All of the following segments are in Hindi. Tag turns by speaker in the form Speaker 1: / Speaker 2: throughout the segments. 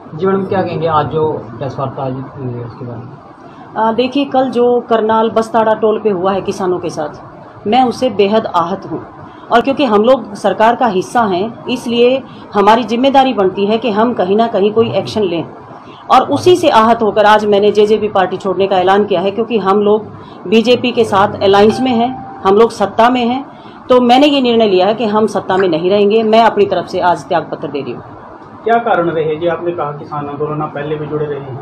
Speaker 1: जी मैडम, क्या कहेंगे आज जो प्रेस वार्ता आयोजित हुई है उसके बारे में?
Speaker 2: देखिए, कल जो करनाल बस्ताड़ा टोल पे हुआ है किसानों के साथ, मैं उससे बेहद आहत हूँ। और क्योंकि हम लोग सरकार का हिस्सा हैं, इसलिए हमारी जिम्मेदारी बनती है कि हम कहीं ना कहीं कोई एक्शन लें। और उसी से आहत होकर आज मैंने जेजेपी पार्टी छोड़ने का ऐलान किया है, क्योंकि हम लोग बीजेपी के साथ अलायंस में हैं, हम लोग सत्ता में हैं। तो मैंने ये निर्णय लिया है कि हम सत्ता में नहीं रहेंगे। मैं अपनी तरफ से आज त्यागपत्र दे रही हूँ।
Speaker 3: क्या कारण रहे जी? आपने कहा किसान आंदोलन आप पहले भी जुड़े रहे हैं,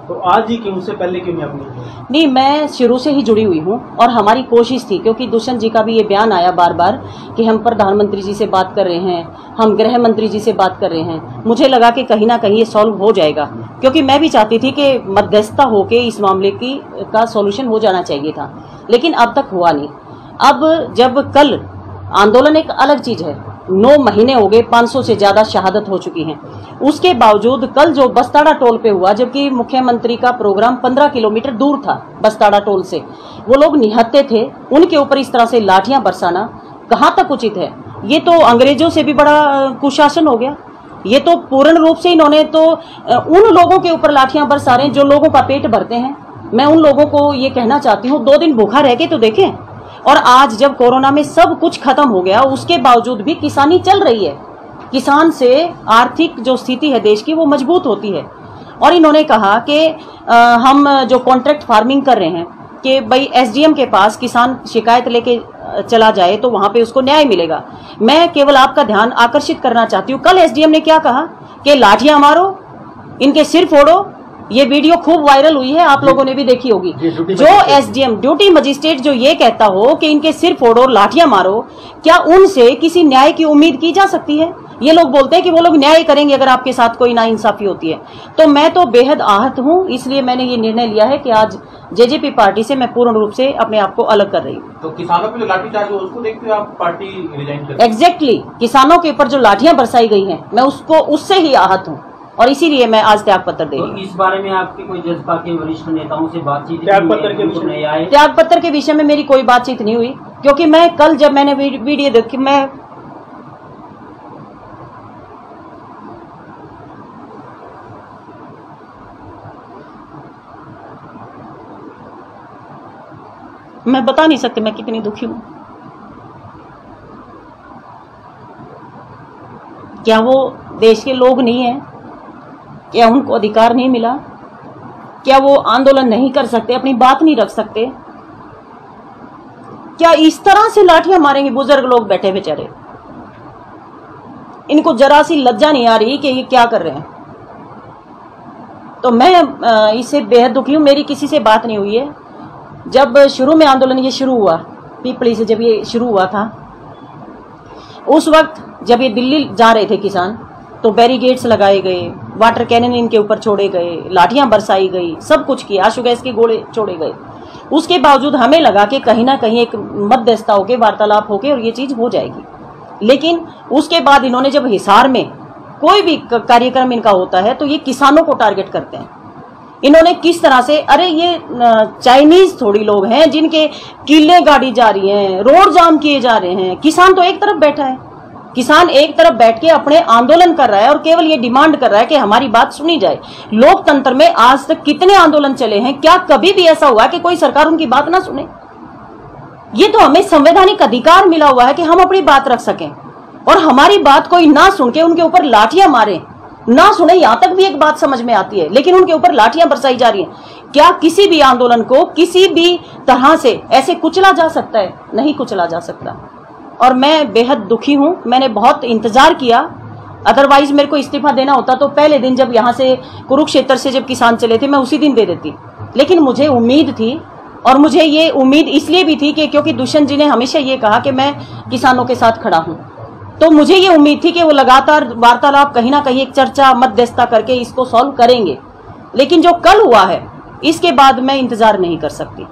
Speaker 3: तो आज ही क्यों, उससे पहले क्यों नहीं आपने?
Speaker 2: नहीं, मैं शुरू से ही जुड़ी हुई हूँ और हमारी कोशिश थी, क्योंकि दुष्यंत जी का भी ये बयान आया बार बार कि हम प्रधानमंत्री जी से बात कर रहे हैं, हम गृह मंत्री जी से बात कर रहे हैं। मुझे लगा कि कहीं ना कहीं ये सॉल्व हो जाएगा, क्योंकि मैं भी चाहती थी कि मध्यस्थता होकर इस मामले का सॉल्यूशन हो जाना चाहिए था, लेकिन अब तक हुआ नहीं। अब जब कल आंदोलन एक अलग चीज है, 9 महीने हो गए, 500 से ज्यादा शहादत हो चुकी हैं। उसके बावजूद कल जो बस्ताड़ा टोल पे हुआ, जबकि मुख्यमंत्री का प्रोग्राम 15 किलोमीटर दूर था बस्ताड़ा टोल से, वो लोग निहत्थे थे, उनके ऊपर इस तरह से लाठियां बरसाना कहाँ तक उचित है? ये तो अंग्रेजों से भी बड़ा कुशासन हो गया। ये तो पूर्ण रूप से इन्होंने तो उन लोगों के ऊपर लाठियां बरसा रहे हैं जो लोगों का पेट भरते हैं। मैं उन लोगों को ये कहना चाहती हूँ, 2 दिन भूखा रह के तो देखें। और आज जब कोरोना में सब कुछ खत्म हो गया, उसके बावजूद भी किसानी चल रही है। किसान से आर्थिक जो स्थिति है देश की, वो मजबूत होती है। और इन्होंने कहा कि हम जो कॉन्ट्रैक्ट फार्मिंग कर रहे हैं कि भाई एसडीएम के पास किसान शिकायत लेके चला जाए तो वहां पे उसको न्याय मिलेगा। मैं केवल आपका ध्यान आकर्षित करना चाहती हूँ, कल एसडीएम ने क्या कहा कि लाठियां मारो, इनके सिर फोड़ो। ये वीडियो खूब वायरल हुई है, आप लोगों ने भी देखी होगी। जो एसडीएम ड्यूटी मजिस्ट्रेट जो ये कहता हो कि इनके सिर फोड़ो, लाठियां मारो, क्या उनसे किसी न्याय की उम्मीद की जा सकती है? ये लोग बोलते हैं कि वो लोग न्याय करेंगे अगर आपके साथ कोई नाइंसाफी होती है। तो मैं तो बेहद आहत हूं, इसलिए मैंने ये निर्णय लिया है कि आज जेजेपी पार्टी से मैं पूर्ण रूप से अपने आप को अलग कर रही हूँ।
Speaker 3: तो किसानों पे जो लाठीचार्ज हो उसको देखते हुए आप पार्टी रिजाइन कर?
Speaker 2: एग्जैक्टली, किसानों के ऊपर जो लाठियां बरसाई गई हैं, मैं उससे ही आहत हूँ और इसीलिए मैं आज त्यागपत्र दे रही हूँ।
Speaker 1: इस बारे में आपकी कोई जसपा के वरिष्ठ नेताओं से बातचीत?
Speaker 2: त्यागपत्र के विषय में मेरी कोई बातचीत नहीं हुई, क्योंकि मैं कल जब मैंने वीडियो देखी, मैं बता नहीं सकती मैं कितनी दुखी हूँ। क्या वो देश के लोग नहीं हैं? क्या उनको अधिकार नहीं मिला? क्या वो आंदोलन नहीं कर सकते, अपनी बात नहीं रख सकते? क्या इस तरह से लाठियां मारेंगे? बुजुर्ग लोग बैठे बेचारे, इनको जरा सी लज्जा नहीं आ रही कि ये क्या कर रहे हैं। तो मैं इससे बेहद दुखी हूं। मेरी किसी से बात नहीं हुई है। जब शुरू में आंदोलन ये शुरू हुआ, पीपली से जब ये शुरू हुआ था, उस वक्त जब ये दिल्ली जा रहे थे किसान, तो बैरिकेड्स लगाए गए, वाटर कैनन इनके ऊपर छोड़े गए, लाठियां बरसाई गई, सब कुछ किया, आंसू गैस के गोले छोड़े गए। उसके बावजूद हमें लगा कि कहीं ना कहीं एक मध्यस्थता होके, वार्तालाप होके और ये चीज हो जाएगी। लेकिन उसके बाद इन्होंने जब हिसार में कोई भी कार्यक्रम इनका होता है तो ये किसानों को टारगेट करते हैं। इन्होंने किस तरह से, अरे ये चाइनीज थोड़ी लोग हैं जिनके किले गाड़ी जा रही हैं, रोड जाम किए जा रहे हैं। किसान तो एक तरफ बैठा है, किसान एक तरफ बैठ के अपने आंदोलन कर रहा है और केवल ये डिमांड कर रहा है कि हमारी बात सुनी जाए। लोकतंत्र में आज तक कितने आंदोलन चले हैं, क्या कभी भी ऐसा हुआ कि कोई सरकार उनकी बात ना सुने? ये तो हमें संवैधानिक अधिकार मिला हुआ है कि हम अपनी बात रख सकें, और हमारी बात कोई ना सुन के उनके ऊपर लाठियां मारे, ना सुने, यहां तक भी एक बात समझ में आती है, लेकिन उनके ऊपर लाठियां बरसाई जा रही हैं। क्या किसी भी आंदोलन को किसी भी तरह से ऐसे कुचला जा सकता है? नहीं कुचला जा सकता। और मैं बेहद दुखी हूं। मैंने बहुत इंतजार किया, अदरवाइज मेरे को इस्तीफा देना होता तो पहले दिन जब यहां से कुरुक्षेत्र से जब किसान चले थे, मैं उसी दिन दे देती। लेकिन मुझे उम्मीद थी, और मुझे ये उम्मीद इसलिए भी थी कि क्योंकि दुष्यंत जी ने हमेशा ये कहा कि मैं किसानों के साथ खड़ा हूं, तो मुझे ये उम्मीद थी कि वो लगातार वार्तालाप, कहीं ना कहीं एक चर्चा, मध्यस्थता करके इसको सॉल्व करेंगे। लेकिन जो कल हुआ है, इसके बाद मैं इंतजार नहीं कर सकती।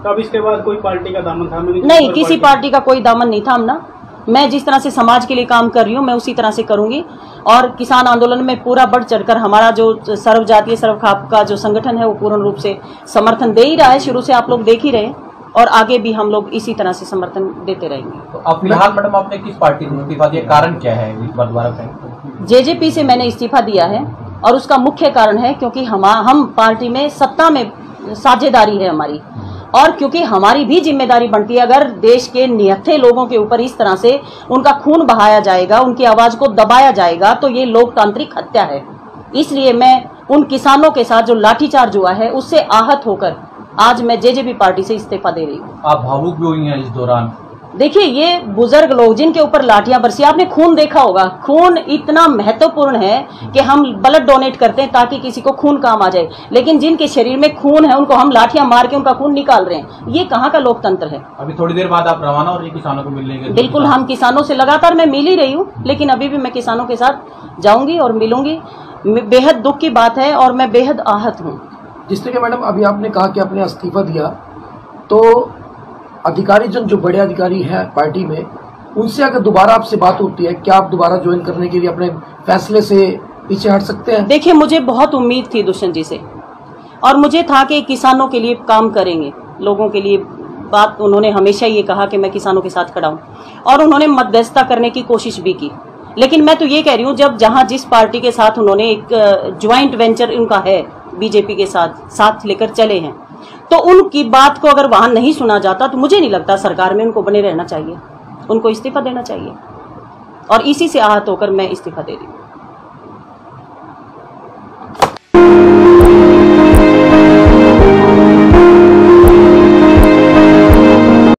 Speaker 3: तब इसके बाद कोई पार्टी का दामन थामने?
Speaker 2: नहीं, किसी पार्टी का कोई दामन नहीं थामना। मैं जिस तरह से समाज के लिए काम कर रही हूँ, मैं उसी तरह से करूंगी। और किसान आंदोलन में पूरा बढ़ चढ़कर हमारा जो सर्वजातीय सर्वखाप का जो संगठन है, वो पूर्ण रूप से समर्थन दे ही रहा है। शुरू से आप लोग देख ही रहे, और आगे भी हम लोग इसी तरह से समर्थन देते रहेंगे।
Speaker 4: तो अब फिलहाल मैडम आपने किस पार्टी को इस्तीफा दिया, कारण क्या है? इस बार दोबारा कहें।
Speaker 2: जेजेपी से मैंने इस्तीफा दिया है, और उसका मुख्य कारण है क्योंकि हम पार्टी में सत्ता में साझेदारी है हमारी, और क्योंकि हमारी भी जिम्मेदारी बनती है। अगर देश के निहत्थे लोगों के ऊपर इस तरह से उनका खून बहाया जाएगा, उनकी आवाज को दबाया जाएगा, तो ये लोकतांत्रिक हत्या है। इसलिए मैं उन किसानों के साथ जो लाठीचार्ज हुआ है उससे आहत होकर आज मैं जेजेपी पार्टी से इस्तीफा दे रही हूँ।
Speaker 4: आप भावुक भी हुई हैं इस दौरान?
Speaker 2: देखिए, ये बुजुर्ग लोग जिनके ऊपर लाठियां बरसी, आपने खून देखा होगा, खून इतना महत्वपूर्ण है कि हम ब्लड डोनेट करते हैं ताकि किसी को खून काम आ जाए, लेकिन जिनके शरीर में खून है उनको हम लाठियां मार के उनका खून निकाल रहे हैं। ये कहाँ का लोकतंत्र है?
Speaker 4: अभी थोड़ी देर बाद आप रवाना हो रही है किसानों को मिलने के लिए?
Speaker 2: बिल्कुल, हम किसानों से लगातार मैं मिल ही रही हूँ, लेकिन अभी भी मैं किसानों के साथ जाऊंगी और मिलूंगी। बेहद दुख की बात है और मैं बेहद आहत हूँ।
Speaker 5: जिस तरह मैडम अभी आपने कहा कि आपने इस्तीफा दिया, तो अधिकारी जो बड़े अधिकारी हैं पार्टी में, उनसे अगर दोबारा आपसे बात होती है, क्या आप दोबारा ज्वाइन करने के लिए अपने फैसले से पीछे हट सकते हैं?
Speaker 2: देखिए, मुझे बहुत उम्मीद थी दुष्यंत जी से, और मुझे था कि किसानों के लिए काम करेंगे, लोगों के लिए बात। उन्होंने हमेशा ये कहा कि मैं किसानों के साथ खड़ा हूँ, और उन्होंने मध्यस्थता करने की कोशिश भी की। लेकिन मैं तो ये कह रही हूँ, जब जहाँ जिस पार्टी के साथ उन्होंने एक ज्वाइंट वेंचर उनका है बीजेपी के साथ लेकर चले हैं, तो उनकी बात को अगर वहां नहीं सुना जाता तो मुझे नहीं लगता सरकार में उनको बने रहना चाहिए, उनको इस्तीफा देना चाहिए। और इसी से आहत होकर मैं इस्तीफा दे रही हूँ।